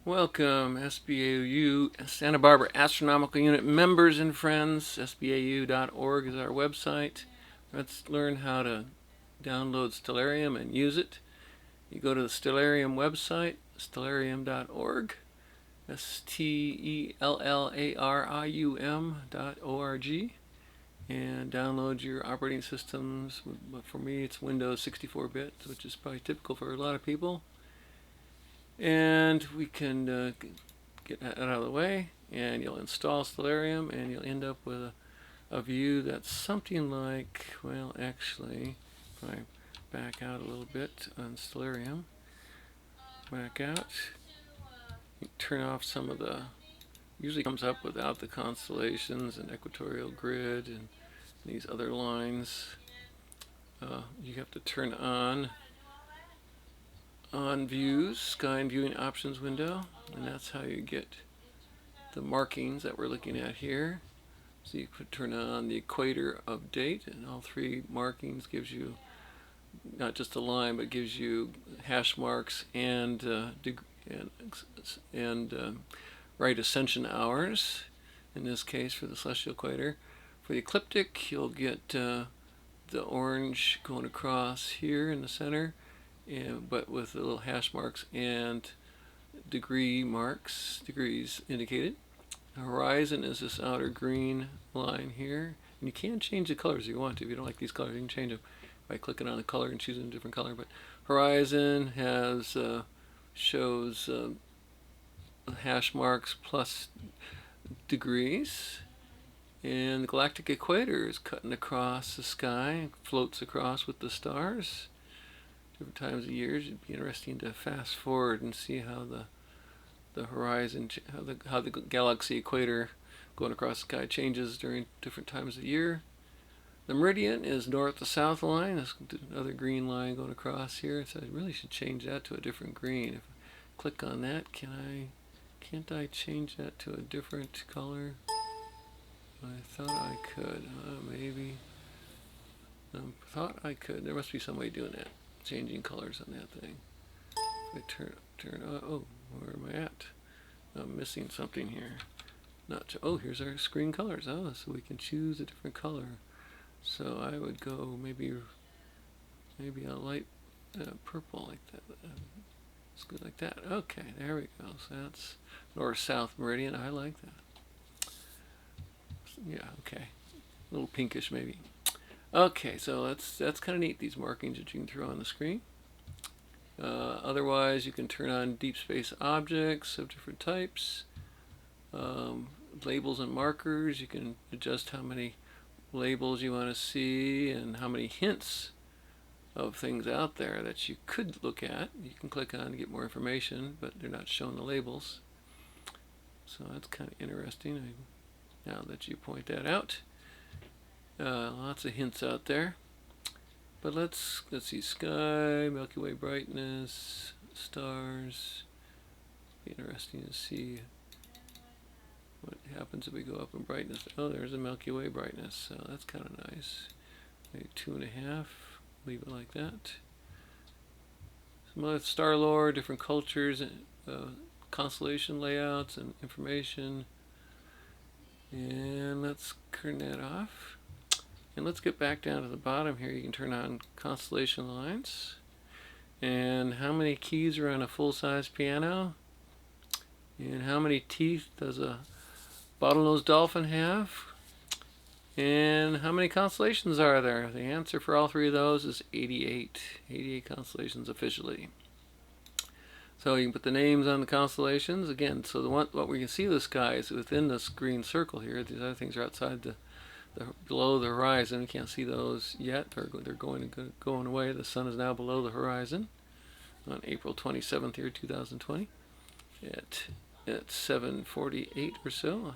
Welcome, SBAU, Santa Barbara Astronomical Unit members and friends. SBAU.org is our website. Let's learn how to download Stellarium and use it. You go to the Stellarium website, stellarium.org, STELLARIUM.org, and download your operating systems. For me, it's Windows 64-bit, which is probably typical for a lot of people. And we can get that out of the way, and you'll install Stellarium, and you'll end up with a view that's something like, well, actually, if I back out a little bit on Stellarium, back out, you turn off some of the, usually comes up without the constellations and equatorial grid and these other lines. You have to turn on views, sky and viewing options window, and that's how you get the markings that we're looking at here. So you could turn on the equator of date, and all three markings gives you not just a line, but gives you hash marks and right ascension hours. In this case, for the celestial equator. For the ecliptic, you'll get the orange going across here in the center, but with the little hash marks and degrees indicated. The horizon is this outer green line here. And you can change the colors if you want to. If you don't like these colors, you can change them by clicking on the color and choosing a different color. But horizon has shows hash marks plus degrees. And the galactic equator is cutting across the sky, floats across with the stars. Different times of years, it'd be interesting to fast forward and see how the horizon, how the galaxy equator going across the sky changes during different times of year. The meridian is north to south line. There's another green line going across here. So I really should change that to a different green. If I click on that, can't I change that to a different color? I thought I could. Maybe. I thought I could. There must be some way of doing that. Changing colors on that thing. If I turn. Oh, where am I at? I'm missing something here. Oh, here's our screen colors. Oh, so we can choose a different color. So I would go maybe a light purple like that. It's good like that. Okay, there we go. So that's north-south meridian. I like that. Yeah, okay. A little pinkish maybe. Okay, so that's kind of neat, these markings that you can throw on the screen. Otherwise, you can turn on deep space objects of different types. Labels and markers. You can adjust how many labels you want to see and how many hints of things out there that you could look at. You can click on to get more information, but they're not showing the labels. So that's kind of interesting now that you point that out. Lots of hints out there. But let's see, sky, Milky Way brightness, stars. Be interesting to see what happens if we go up in brightness. Oh, there's a Milky Way brightness, so that's kind of nice. Maybe 2.5. Leave it like that. Some other star lore, different cultures, constellation layouts, and information. And let's turn that off. And let's get back down to the bottom here. You can turn on constellation lines. And how many keys are on a full-size piano? And how many teeth does a bottlenose dolphin have? And how many constellations are there? The answer for all three of those is 88. 88 constellations officially. So you can put the names on the constellations. Again, so what we can see of the sky is within this green circle here. These other things are outside below the horizon. We can't see those yet. They're going away. The sun is now below the horizon on April 27th here, 2020 at 7:48 or so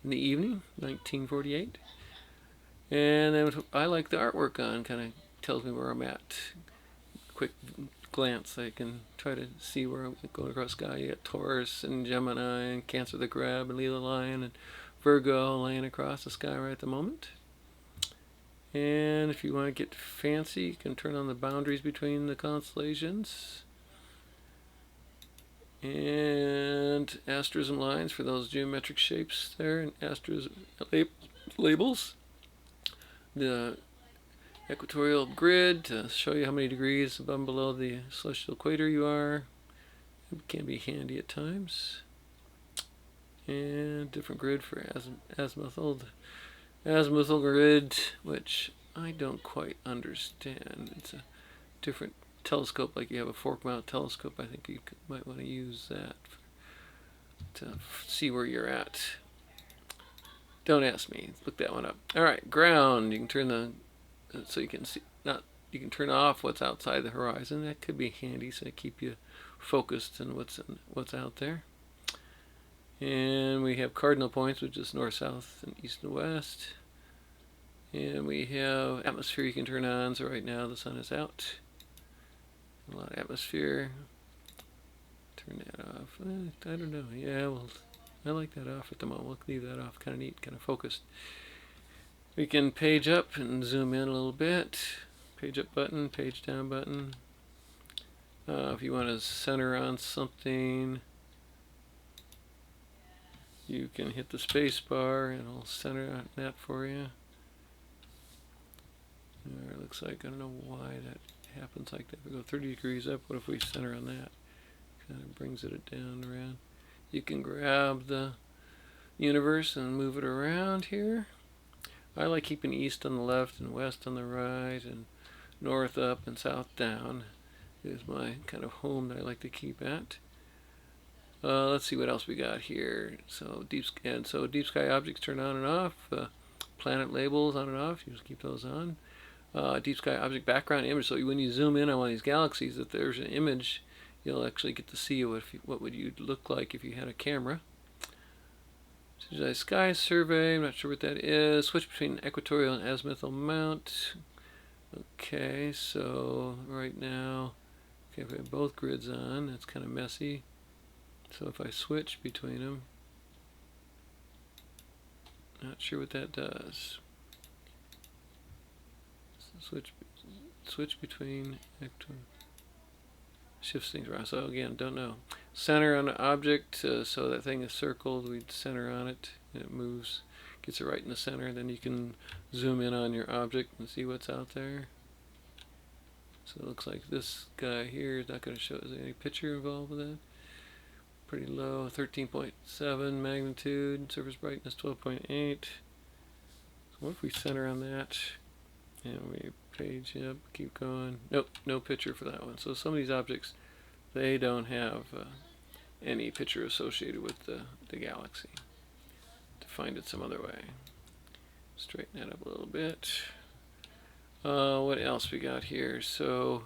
in the evening, 1948. And then I like the artwork on, kind of tells me where I'm at. Quick glance, I can try to see where I'm going across the sky. You got Taurus and Gemini and Cancer the Crab and Leo the Lion and Virgo laying across the sky right at the moment. And if you want to get fancy, you can turn on the boundaries between the constellations. And asterism lines for those geometric shapes there, and asterism labels. The equatorial grid to show you how many degrees above and below the celestial equator you are. It can be handy at times. And different grid for azimuthal grid, which I don't quite understand. It's a different telescope, like you have a fork mount telescope. I think you might want to use that to see where you're at. Don't ask me. Look that one up. All right, ground. You can turn the so you can see you can turn off what's outside the horizon. That could be handy, so to keep you focused on what's out there. And we have cardinal points, which is north, south, and east and west. And we have atmosphere you can turn on. So right now the sun is out. A lot of atmosphere. Turn that off. I don't know. Yeah, well, I like that off at the moment. We'll leave that off. Kind of neat, kind of focused. We can page up and zoom in a little bit. Page up button, page down button. If you want to center on something, you can hit the space bar and it'll center on that for you. It looks like, I don't know why that happens like that. If we go 30 degrees up, what if we center on that? Kind of brings it down around. You can grab the universe and move it around here. I like keeping east on the left and west on the right and north up and south down. Is my kind of home that I like to keep at. Let's see what else we got here. So deep sky objects turn on and off. Planet labels on and off. You just keep those on. Deep sky object background image. So when you zoom in on one of these galaxies, if there's an image, you'll actually get to see what would you look like if you had a camera. Sky survey. I'm not sure what that is. Switch between equatorial and azimuthal mount. Okay, so right now, okay, if we have both grids on, that's kind of messy. So if I switch between them, not sure what that does. Switch between shifts things around. So again, don't know. Center on the object, so that thing is circled. We'd center on it, and it moves, gets it right in the center. Then you can zoom in on your object and see what's out there. So it looks like this guy here is not going to show. Is there any picture involved with that? Pretty low, 13.7 magnitude, surface brightness 12.8. So what if we center on that and we page up, keep going? Nope, no picture for that one. So some of these objects, they don't have any picture associated with the galaxy. To find it some other way. Straighten that up a little bit. What else we got here? So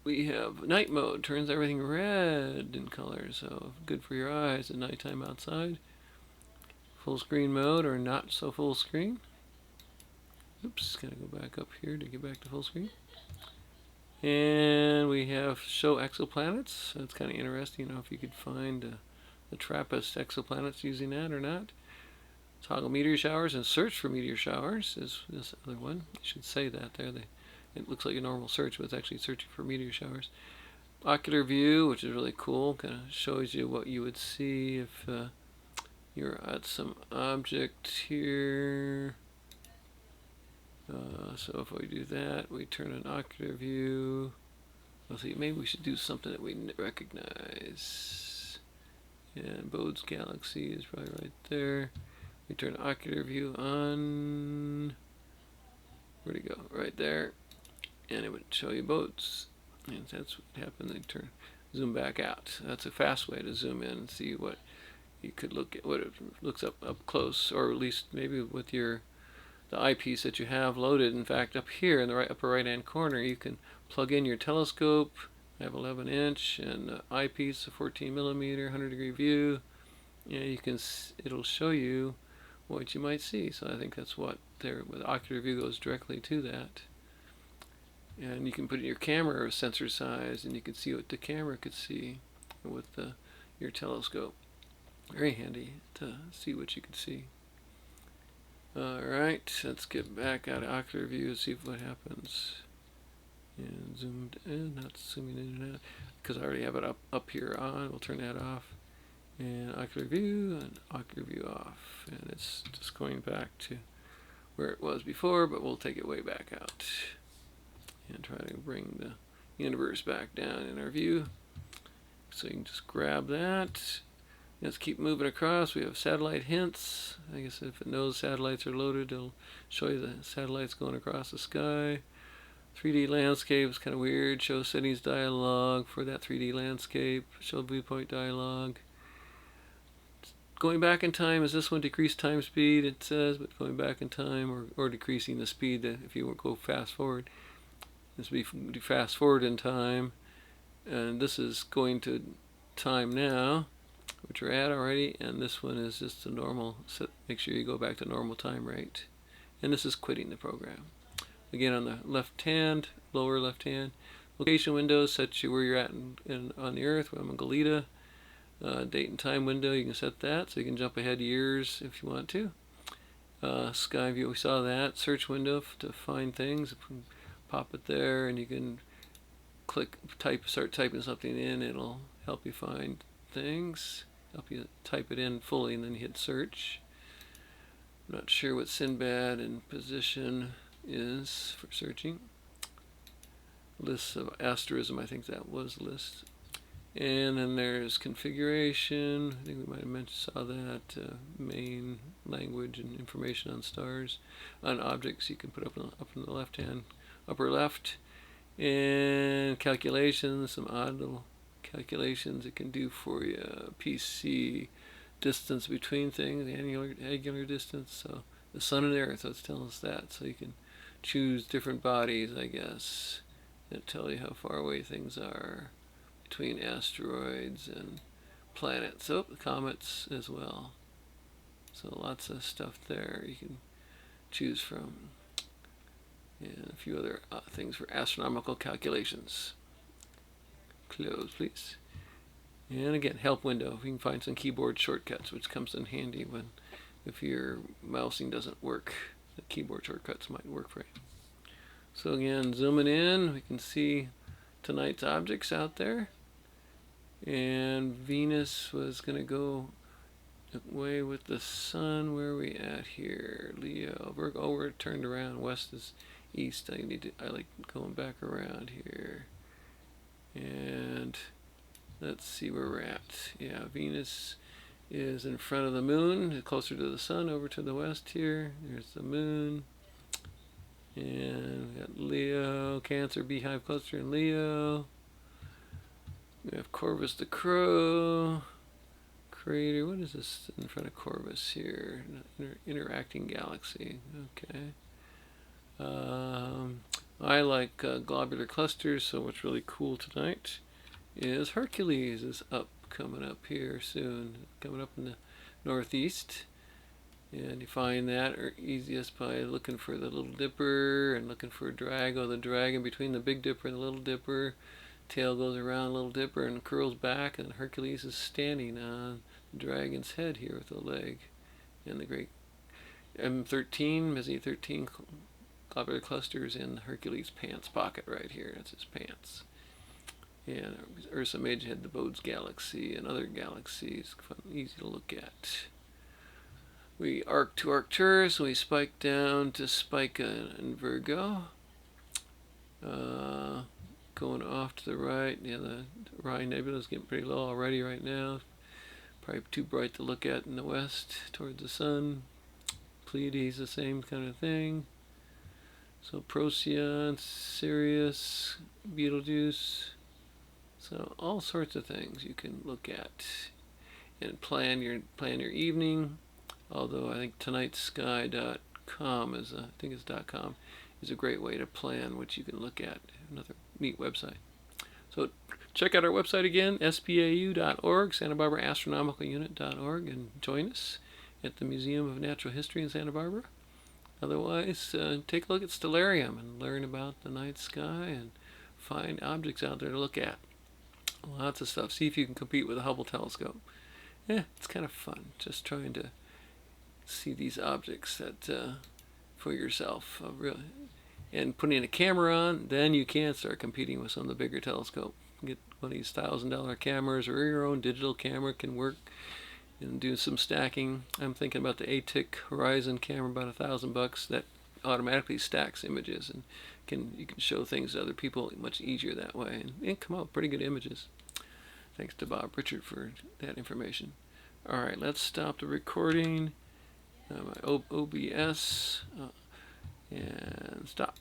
we have night mode, turns everything red in color, so good for your eyes at nighttime outside. Full screen mode or not so full screen. Oops, gotta go back up here to get back to full screen. And we have show exoplanets. That's kind of interesting, if you could find the TRAPPIST exoplanets using that or not. Toggle meteor showers and search for meteor showers is this other one. I should say that there. It looks like a normal search, but it's actually searching for meteor showers. Ocular view, which is really cool, kind of shows you what you would see if you're at some object here. So if we do that, we turn on ocular view. Let's see, maybe we should do something that we recognize. And Bode's galaxy is probably right there. We turn ocular view on. Where'd it go? Right there. And it would show you boats. And that's what happened. They zoom back out. That's a fast way to zoom in and see what you could look at, what it looks up close, or at least maybe with the eyepiece that you have loaded. In fact, up here in the upper right hand corner, you can plug in your telescope. I have 11-inch and eyepiece, a 14mm, 100-degree view. You can. It'll show you what you might see. So I think that's what with ocular view goes directly to that. And you can put in your camera sensor size, and you can see what the camera could see with your telescope. Very handy to see what you could see. Alright, let's get back out of ocular view and see what happens. And zoomed in, not zooming in and out, because I already have it up here on. We'll turn that off. And ocular view and ocular view off. And it's just going back to where it was before, but we'll take it way back out. And try to bring the universe back down in our view. So you can just grab that. Let's keep moving across. We have satellite hints. I guess if it knows satellites are loaded, it'll show you the satellites going across the sky. 3D landscape is kind of weird. Show settings dialog for that 3D landscape. Show viewpoint dialog. Going back in time, is this one decreased time speed? It says, but going back in time or decreasing the speed if you go fast forward. This would be fast forward in time. And this is going to time now, which we're at already. And this one is just a normal. So make sure you go back to normal time rate. And this is quitting the program. Again, on the left hand, lower left hand, location window sets you where you're at on the Earth. I'm in Galita. Date and time window, you can set that so you can jump ahead years if you want to. Sky view, we saw that. Search window to find things. Pop it there, and you can start typing something in. It'll help you find things. Help you type it in fully, and then you hit search. I'm not sure what Sinbad and position is for searching. Lists of asterism, I think that was list. And then there's configuration. I think we might have saw that. Main language and information on stars. On objects you can put up in the left hand, upper left. And calculations, some odd little calculations it can do for you. PC distance between things, angular distance. So the sun and the Earth, let's tell us that. So you can choose different bodies, I guess, that tell you how far away things are between asteroids and planets. Oh, comets as well. So lots of stuff there you can choose from. And a few other things for astronomical calculations. Close, please. And again, help window. You can find some keyboard shortcuts, which comes in handy if your mousing doesn't work. The keyboard shortcuts might work for you. So again, zooming in, we can see tonight's objects out there. And Venus was going to go away with the sun. Where are we at here? Leo. We're turned around. West is east. I like going back around here. And let's see where we're at. Yeah, Venus is in front of the moon, closer to the sun, over to the west here. There's the moon. And we got Leo, Cancer, Beehive cluster in Leo. We have Corvus the Crow. Crater, what is this in front of Corvus here? Interacting galaxy, okay. I like globular clusters, so what's really cool tonight is Hercules is coming up here soon, coming up in the northeast. And you find that easiest by looking for the Little Dipper and looking for Drago, the dragon between the Big Dipper and the Little Dipper. Tail goes around Little Dipper and curls back, and Hercules is standing on the dragon's head here with a leg. And the great M13, 13 globular clusters in Hercules' pants pocket right here. That's his pants. And Ursa Major had the Bode's Galaxy and other galaxies, fun, easy to look at. We arc to Arcturus, and we spike down to Spica and Virgo. Going off to the right, yeah, the Orion Nebula is getting pretty low already right now. Probably too bright to look at in the west towards the sun. Pleiades, the same kind of thing. So Procyon, Sirius, Betelgeuse. So all sorts of things you can look at and plan your evening. Although I think tonightsky.com is .com is a great way to plan what you can look at. Another neat website. So check out our website again, spau.org, Santa Barbara Astronomical Unit.org, and join us at the Museum of Natural History in Santa Barbara. Otherwise, take a look at Stellarium and learn about the night sky and find objects out there to look at. Lots of stuff. See if you can compete with the Hubble telescope. Yeah, it's kind of fun just trying to see these objects that for yourself. Really, and putting a camera on, then you can start competing with some of the bigger telescope. Get one of these $1,000 cameras, or your own digital camera can work, and do some stacking. I'm thinking about the ATIC Horizon camera, about $1,000, that automatically stacks images, and you can show things to other people much easier that way, and come out with pretty good images. Thanks to Bob Richard for that information. All right, let's stop the recording. My OBS and stop.